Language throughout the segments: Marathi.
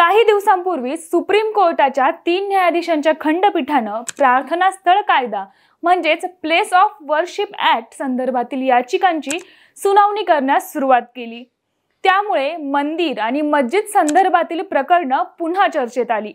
काही दिवसांपूर्वी सुप्रीम कोर्टाच्या 3 न्यायाधीशांच्या खंडपीठानं प्रार्थना स्थळ कायदा म्हणजेच प्लेस ऑफ वर्शिप ऍक्ट संदर्भातील याचिकांची सुनावणी करण्यास सुरुवात केली। त्यामुळे मंदिर आणि मस्जिद संदर्भातील प्रकरणं पुन्हा चर्चेत आली।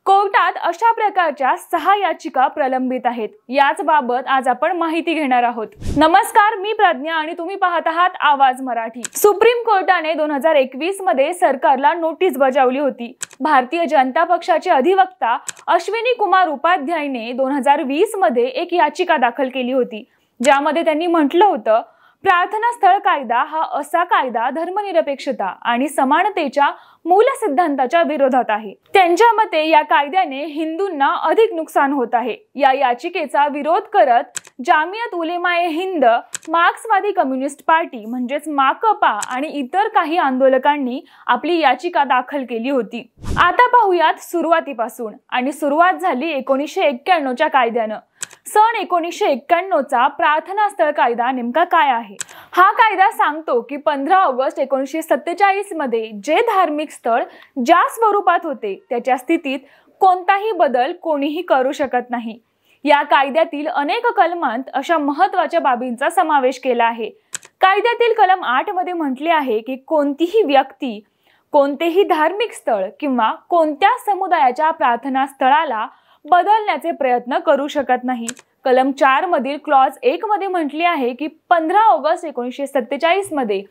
कोर्टात अशा प्रकारच्या 6 याचिका प्रलंबित आहेत। याच बाबत आज आपण माहिती घेणार आहोत। नमस्कार, मी प्रज्ञा आणि तुम्ही पाहत आहात आवाज मराठी। सुप्रीम कोर्टाने 2021 मध्ये सरकारला नोटीस बजावली होती। भारतीय जनता पक्षाचे अधिवक्ता अश्विनी कुमार उपाध्यायने 2020 मध्ये एक याचिका दाखल केली होती, ज्यामध्ये त्यांनी म्हटलं होतं, प्रार्थना स्थळ कायदा हा असा कायदा धर्मनिरपेक्षता आणि समानतेच्या मूल सिद्धांताच्या विरोधात आहे। त्यांच्या मते या कायद्याने हिंदूंना अधिक नुकसान होत आहे। या याचिकेचा विरोध करत जामियात उलेमाए हिंद, मार्क्सवादी कम्युनिस्ट पार्टी म्हणजेच माकपा आणि इतर काही आंदोलकांनी आपली याचिका दाखल केली होती। आता पाहूयात सुरुवातीपासून। आणि सुरुवात झाली 1991 च्या कायद्यानं। सन 1991 चा प्रार्थना स्थळ कायदा नेमका काय आहे? हा कायदा सांगतो की 15 ऑगस्ट 1947 मध्ये जे धार्मिक स्थळ ज्या स्वरूपात होते त्याच्या स्थितीत कोणताही बदल कोणीही करू शकत नाही। या कायद्यातील अनेक कलमांत अशा महत्त्वाच्या बाबींचा समावेश केला आहे। कायद्यातील कलम 8 मध्ये म्हटले आहे की कोणतीही व्यक्ती कोणतेही धार्मिक स्थळ किंवा कोणत्या समुदायाच्या प्रार्थना स्थळाला बदलण्याचे प्रयत्न करू शकत नाही। कलम 4 मधील क्लॉज 1 मध्ये म्हटले आहे की 15 ऑगस्ट 1947 मध्ये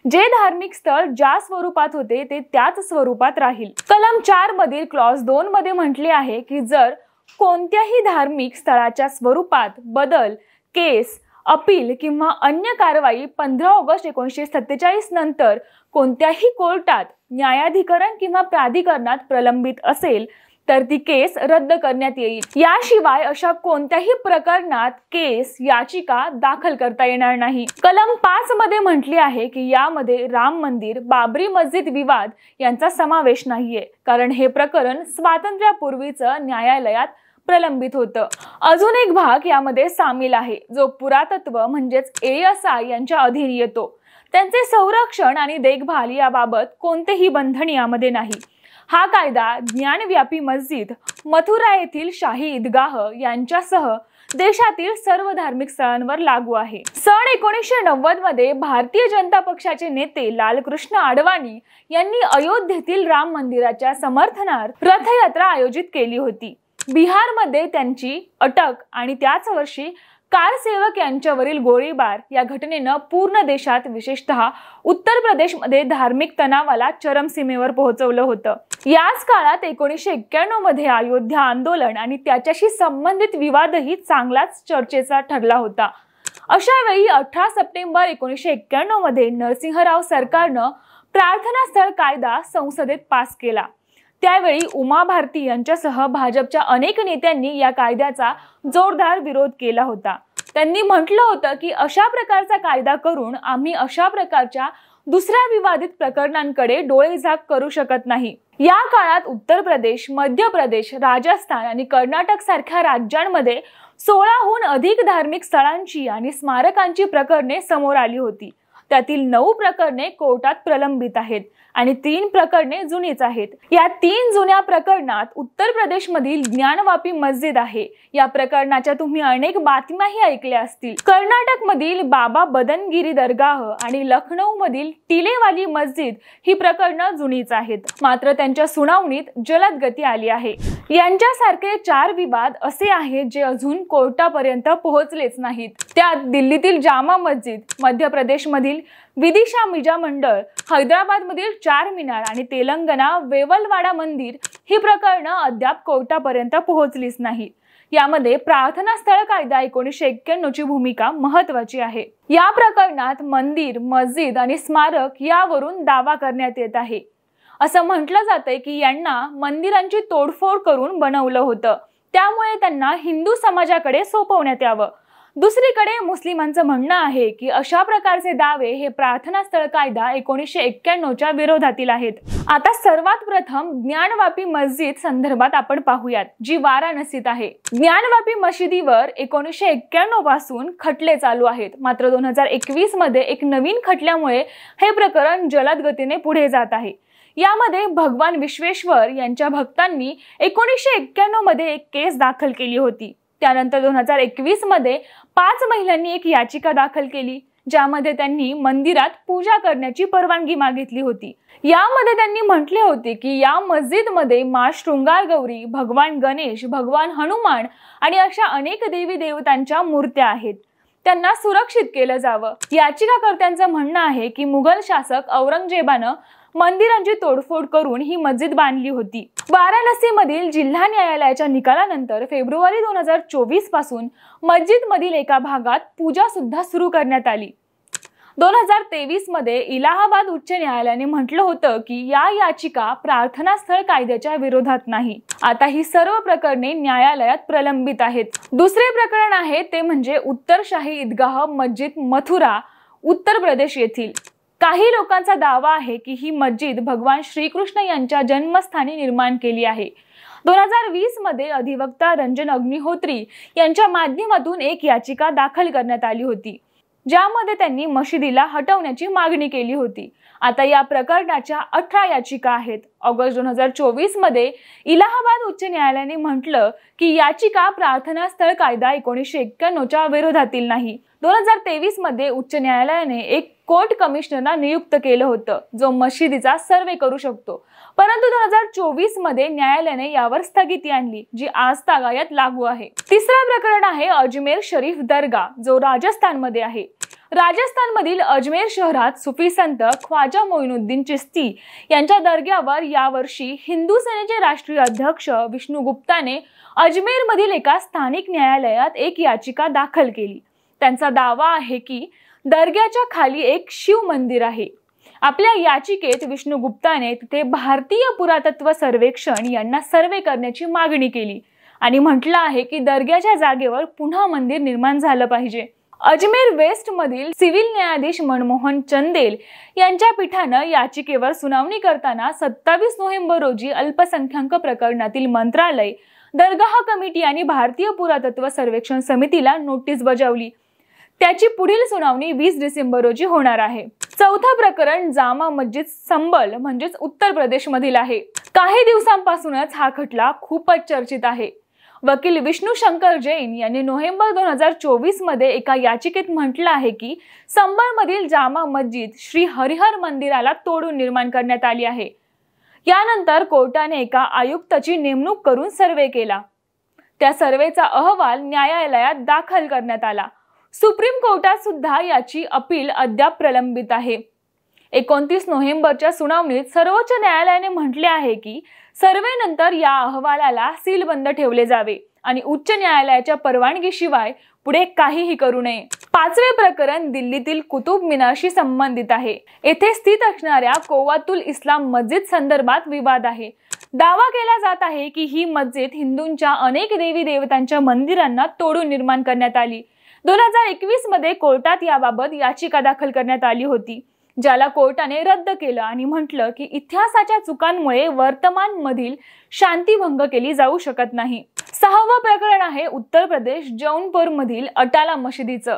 जे धार्मिक स्थळ ज्या स्वरूपात होते ते त्याच स्वरूपात राहील। कलम 4 मधील क्लॉज 2 मध्ये म्हटले आहे की जर कोणत्याही धार्मिक स्थळाच्या स्वरूपात बदल, केस, अपील किंवा अन्य कारवाई 15 ऑगस्ट 1947 नंतर कोणत्याही कोर्टात, न्यायाधिकरण किंवा प्राधिकरणात प्रलंबित असेल तर ती केस रद्द करण्यात येईल। याशिवाय अशा कोणत्याही प्रकरणात केस, याचिका दाखल करता येणार नाही। कलम 5 मध्ये म्हटले आहे की यामध्ये राम मंदिर, बाबरी मस्जिद विवाद यांचा समावेश नाहीये, कारण हे प्रकरण स्वातंत्र्यापूर्वीचं न्यायालयात प्रलंबित होतं। अजून एक भाग यामध्ये सामील आहे जो पुरातत्व म्हणजेच ASI यांच्या अधीन येतो। त्यांचे संरक्षण आणि देखभाल याबाबत कोणतेही बंधन यामध्ये नाही। हा कायदा ज्ञानव्यापी मस्जिद, मथुरा येथील शाही ईदगाह यांच्यासह देशातील सर्व धार्मिक स्थळांवर लागू आहे। सन 1990 मध्ये भारतीय जनता पक्षाचे नेते लालकृष्ण आडवाणी यांनी अयोध्येतील राम मंदिराच्या समर्थनार्थ रथयात्रा आयोजित केली होती। बिहारमध्ये त्यांची अटक आणि त्याच वर्षी कारसेवक यांच्यावरील गोळीबार या घटनेनं पूर्ण देशात, विशेषतः उत्तर प्रदेशमध्ये धार्मिक तणावाला चरमसीमेवर पोहोचवलं होतं। याच काळात 1991 मध्ये अयोध्या आंदोलन आणि त्याच्याशी संबंधित विवादही चांगलाच चर्चेचा ठरला होता। अशा वेळी 18 सप्टेंबर 1991 मध्ये नरसिंहराव सरकारनं प्रार्थना स्थळ कायदा संसदेत पास केला। त्यावेळी उमा भारती यांच्यासह भाजपच्या अनेक नेत्यांनी या कायद्याचा जोरदार विरोध केला होता। त्यांनी म्हटलं होतं की अशा प्रकारचा कायदा करून आम्ही अशा प्रकारच्या दुसऱ्या विवादित प्रकरणांकडे डोळेझाक करू शकत नाही। या काळात उत्तर प्रदेश, मध्य प्रदेश, राजस्थान आणि कर्नाटक सारख्या राज्यांमध्ये 16हून अधिक धार्मिक स्थळांची आणि स्मारकांची प्रकरणे समोर आली होती। त्यातील 9 प्रकरणे कोर्टात प्रलंबित आहेत आणि 3 प्रकरणे जुनीच आहेत। या 3 जुन्या प्रकरणात उत्तर प्रदेशमधील ज्ञानवापी मस्जिद आहे। या प्रकरणाच्या तुम्ही अनेक बातम्याही ऐकल्या असतील। कर्नाटकमधील बाबा बदनगिरी दरगाह आणि लखनौमधील टिलेवाली मस्जिद ही प्रकरणं जुनीच आहेत, मात्र त्यांच्या सुनावणीत जलद गती आली आहे। यांच्यासारखे 4 विवाद असे आहेत जे अजून कोर्टापर्यंत पोहोचलेच नाहीत। त्यात दिल्लीतील जामा मस्जिद, मध्य प्रदेशमधील विदिशा मिजा मंडळ, हैदराबादमधील चार मिनार आणि तेलंगणा वेवलवाडा मंदिर ही प्रकरणं अद्याप कोर्टापर्यंत पोहोचलीच नाहीत। यामध्ये प्रार्थना स्थळ कायदा 1991 ची भूमिका महत्त्वाची आहे। या प्रकरणात मंदिर, मस्जिद आणि स्मारक यावरून दावा करण्यात येत आहे। असं म्हटलं जातंय की यांना मंदिरांची तोडफोड करून बनवलं होतं, त्यामुळे त्यांना हिंदू समाजाकडे सोपवण्यात यावं। दुसरीकडे मुस्लिमांचं म्हणणं आहे की अशा प्रकारचे दावे हे प्रार्थना स्थळ कायदा 1991 च्या विरोधातील आहेत। आता सर्वात प्रथम ज्ञानवापी मस्जिद संदर्भात आपण पाहूयात, जी वाराणसीत आहे। ज्ञानवापी मशिदीवर 1991 पासून खटले चालू आहेत, मात्र 2021 मध्ये एक नवीन खटल्यामुळे हे प्रकरण जलद गतीने पुढे जात आहे। यामध्ये भगवान विश्वेश्वर यांच्या भक्तांनी 1991 मध्ये एक केस दाखल केली होती। त्यानंतर 2021 मध्ये 5 महिलांनी एक याचिका दाखल केली, ज्यामध्ये त्यांनी मंदिरात पूजा करण्याची परवानगी मागितली होती। यामध्ये त्यांनी म्हटले होते की या मस्जिदमध्ये माँ शृंगार गौरी, भगवान गणेश, भगवान हनुमान आणि अशा अनेक देवी देवतांच्या मूर्त्या आहेत, त्यांना सुरक्षित केलं जावं। याचिकाकर्त्यांचं म्हणणं आहे की मुघल शासक औरंगजेबानं मंदिरांची तोडफोड करून ही मस्जिद बांधली होती। वाराणसीमधील जिल्हा न्यायालयाच्या निकालानंतर फेब्रुवारी 2024 पासून मस्जिदमधील एका भागात पूजा सुद्धा सुरू करण्यात आली। 2023 मध्ये इलाहाबाद उच्च न्यायालयाने म्हटलं होतं की या याचिका प्रार्थना स्थळ कायद्याच्या विरोधात नाही। आता ही सर्व प्रकरणे न्यायालयात प्रलंबित आहेत। दुसरे प्रकरण आहे ते म्हणजे उत्तर शाही ईदगाह मस्जिद मथुरा, उत्तर प्रदेश येथील। काही लोकांचा दावा आहे की ही मस्जिद भगवान श्रीकृष्ण यांच्या जन्मस्थानी निर्माण केली आहे। 2020 मध्ये अधिवक्ता रंजन अग्निहोत्री यांच्या माध्यमातून एक याचिका दाखल करण्यात आली होती, ज्यामध्ये त्यांनी मशिदीला हटवण्याची मागणी केली होती। आता या प्रकरणाच्या 18 याचिका आहेत। ऑगस्ट 2024 मध्ये इलाहाबाद उच्च न्यायालयाने म्हटलं की याचिका प्रार्थना स्थळ कायदा 1991 च्या विरोधातील नाही। 2023 मध्ये उच्च न्यायालयाने एक कोर्ट कमिशनरना नियुक्त केलं होतं, जो मशिदीचा सर्वे करू शकतो, परंतु 2024 मध्ये न्यायालयाने यावर स्थगिती आणली, जी आज तागायत लागू आहे। तिसरं प्रकरण आहे अजमेर शरीफ दर्गा, जो राजस्थानमध्ये आहे। राजस्थानमधील अजमेर शहरात सुफी संत ख्वाजा मोइनुद्दीन चिश्ती यांच्या दर्ग्यावर यावर्षी हिंदू सेनेचे राष्ट्रीय अध्यक्ष विष्णू गुप्ताने अजमेरमधील एका स्थानिक न्यायालयात एक याचिका दाखल केली। त्यांचा दावा आहे की दर्ग्याच्या खाली एक शिव मंदिर आहे। आपल्या याचिकेत विष्णू गुप्ताने तिथे भारतीय पुरातत्व सर्वेक्षण यांना सर्वे करण्याची मागणी केली आणि म्हटलं आहे की दर्ग्याच्या जागेवर पुन्हा मंदिर निर्माण झालं पाहिजे। अजमेर वेस्ट मधील सिव्हिल न्यायाधीश मनमोहन चंदेल यांच्या पीठानं याचिकेवर सुनावणी करताना 27 नोव्हेंबर रोजी अल्पसंख्याक प्रकरणातील मंत्रालय, दरगाह कमिटी आणि भारतीय पुरातत्व सर्वेक्षण समितीला नोटीस बजावली। त्याची पुढील सुनावणी 20 डिसेंबर रोजी होणार आहे। चौथं प्रकरण जामा मस्जिद संबल म्हणजेच उत्तर प्रदेश मधील आहे। काही दिवसांपासूनच हा खटला खूपच चर्चित आहे। वकील विष्णू शंकर जैन यांनी नोव्हेंबर 2024 मध्ये एका याचिकेत म्हटलं आहे की संबल मधील जामा मस्जिद श्री हरिहर मंदिराला तोडून निर्माण करण्यात आली आहे। यानंतर कोर्टाने एका आयुक्ताची नेमणूक करून सर्वे केला। त्या सर्वेचा अहवाल न्यायालयात दाखल करण्यात आला। सुप्रीम कोर्टात सुद्धा याची अपील अद्याप प्रलंबित आहे। 29 नोव्हेंबरच्या सुनावणीत सर्वोच्च न्यायालयाने म्हटले आहे की सर्वेनंतर या अहवालाला सीलबंद ठेवले जावे आणि उच्च न्यायालयाच्या परवानगीशिवाय पुढे काहीही करू नये। पाचवे प्रकरण दिल्लीतील कुतुब मिनारशी संबंधित आहे। येथे स्थित असणाऱ्या कोवातुल इस्लाम मस्जिद संदर्भात विवाद आहे। दावा केला जात आहे की ही मस्जिद हिंदूंच्या अनेक देवी देवतांच्या मंदिरांना तोडून निर्माण करण्यात आली। 2021 मध्ये कोर्टात याबाबत याचिका दाखल करण्यात आली होती, ज्याला कोर्टाने रद्द केलं आणि म्हटलं की इतिहासाच्या चुकांमुळे वर्तमान मधील शांतीभंग केली जाऊ शकत नाही। सहावं प्रकरण आहे उत्तर प्रदेश जौनपूर मधील अटाला मशिदीचं।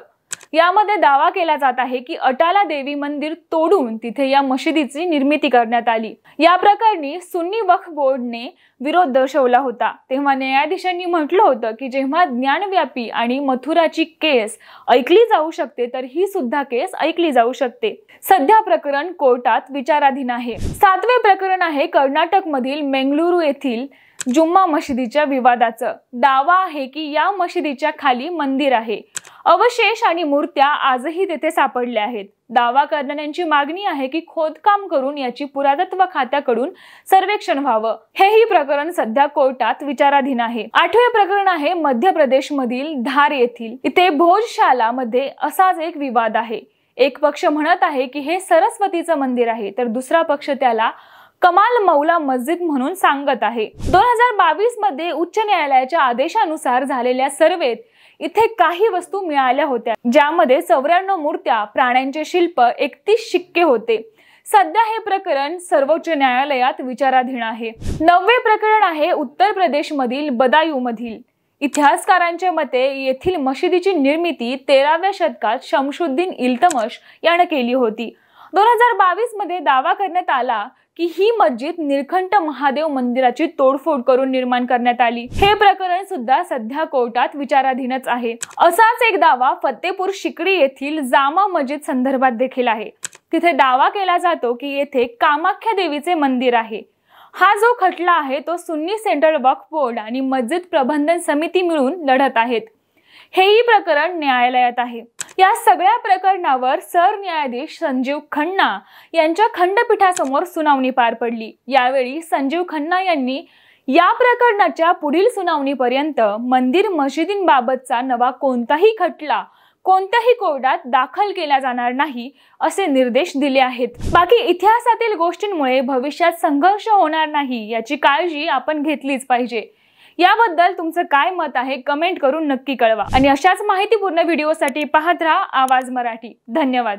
यामध्ये दावा केला जात आहे की अटाला देवी मंदिर तोडून तिथे या मशिदीची निर्मिती करण्यात आली। या प्रकरणी सुन्नी वक्फ बोर्डने विरोध दर्शवला होता। तेव्हा न्यायाधीशांनी म्हटलं होतं की जेव्हा ज्ञानव्यापी आणि मथुराची केस ऐकली जाऊ शकते तर ही सुद्धा केस ऐकली जाऊ शकते। सध्या प्रकरण कोर्टात विचाराधीन आहे। सातवे प्रकरण आहे कर्नाटक मधील मेंगलुरू येथील जुम्मा मशिदीच्या विवादाचं। दावा आहे की या मशिदीच्या खाली मंदिर आहे। अवशेष आणि मूर्त्या आजही तेथे सापडल्या आहेत। दावा करणाऱ्यांची मागणी आहे की खोदकाम करून याची पुरातत्व खात्याकडून सर्वेक्षण व्हावं। हेही प्रकरण सध्या कोर्टात विचाराधीन आहे। आठवे प्रकरण आहे मध्य प्रदेश मधील धार येथील। इथे भोजशाला मध्ये असाच एक विवाद आहे। एक पक्ष म्हणत आहे की हे सरस्वतीचं मंदिर आहे, तर दुसरा पक्ष त्याला कमाल मौला मस्जिद म्हणून सांगत आहे। 2022 मध्ये उच्च न्यायालयाच्या आदेशानुसार झालेल्या सर्वेत इथे काही वस्तू मिळाल्या होत्या, ज्यामध्ये 94 मूर्त्या, प्राण्यांचे शिल्प, 31 शिक्के होते। सध्या हे प्रकरण सर्वोच्च न्यायालयात विचाराधीन आहे। 9वे प्रकरण आहे उत्तर प्रदेश मधील बदायूं मधील। इतिहासकारांच्या मते येथील मशिदीची निर्मिती 13व्या शतकात शमशुद्दीन इल्तमश याने केली होती। 2022 मध्ये दावा करण्यात आला की ही मस्जिद निळकंठ महादेव मंदिराची तोडफोड करून निर्माण करण्यात आली। हे प्रकरण सुद्धा सध्या कोर्टात विचाराधीनच आहे। असाच एक दावा फतेपूर शिकडी येथील जामा मस्जिद संदर्भात देखील आहे। तिथे दावा केला जातो की येथे कामाख्या देवीचे मंदिर आहे। हा जो खटला आहे तो सुन्नी सेंट्रल वक्फ बोर्ड आणि मस्जिद प्रबंधन समिती मिळून लढत आहेत। हेही प्रकरण न्यायालयात आहे। या सगळ्या प्रकरणावर सरन्यायाधीश संजीव खन्ना यांच्या खंडपीठासमोर सुनावणी पार पडली। यावेळी संजीव खन्ना यांनी या प्रकरणाच्या पुढील सुनावणीपर्यंत मंदिर मशिदींबाबतचा नवा कोणताही खटला कोणत्याही कोर्टात दाखल केला जाणार नाही असे निर्देश दिले आहेत। बाकी इतिहासातील गोष्टींमुळे भविष्यात संघर्ष होणार नाही याची काळजी आपण घेतलीच पाहिजे। याबद्दल तुमचं काय मत आहे कमेंट करून नक्की कळवा आणि अशाच माहितीपूर्ण व्हिडिओसाठी पाहत राहा आवाज मराठी। धन्यवाद।